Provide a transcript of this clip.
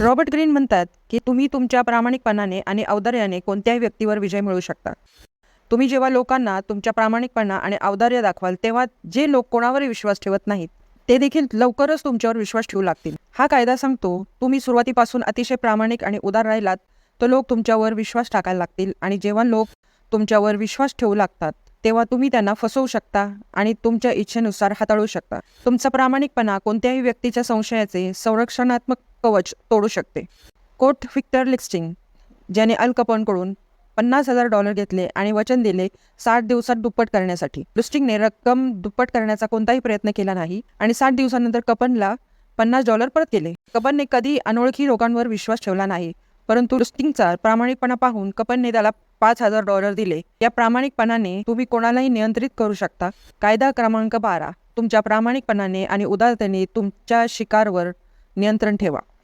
Robert Greene म्हणतात की तुम्ही तुमच्या प्रामाणिकपणाने आणि औदार्याने कोणत्याही व्यक्तीवर विजय मिळवू शकता. तुम्ही जेव्हा लोकांना तुमच्या प्रामाणिकपणा आणि औदार्य दाखवाल तेव्हा जे लोक कोणावरही विश्वास ठेवत नाहीत ते देखील लवकरच तुमच्यावर विश्वास ठेवू लागतील. हा कायदा सांगतो तुम्ही सुरुवातीपासून अतिशय प्रामाणिक आणि उदार राहिलात तर लोक तुमच्यावर विश्वास टाकायला लागतील आणि जेव्हा लोक तुमच्यावर विश्वास ठेवू लागतात तेव्हा तुम्ही त्यांना फसवू शकता आणि तुमच्या इच्छेनुसार हाताळू शकता. तुमचा प्रामाणिकपणा कोणत्याही व्यक्तीच्या संशयाचे संरक्षणात्मक कवच तोडू शकते. कोर्ट व्हिक्टर लिस्टिंग ज्याने अल कपोनकडून $50,000 घेतले आणि वचन दिले 60 दिवसात दुप्पट करण्यासाठी. लुस्टिंगने रक्कम दुप्पट करण्याचा कोणताही प्रयत्न केला नाही आणि 60 दिवसानंतर कपनला $50 परत केले. कपनने कधी अनोळखी लोकांवर विश्वास ठेवला नाही, परंतु लुस्टिंगचा प्रामाणिकपणा पाहून कपनने त्याला $5,000 दिले. या प्रामाणिकपणाने तुम्ही कोणालाही नियंत्रित करू शकता. कायदा क्रमांक 12 तुमच्या प्रामाणिकपणाने आणि उदारतेने तुमच्या शिकारवर नियंत्रण ठेवा.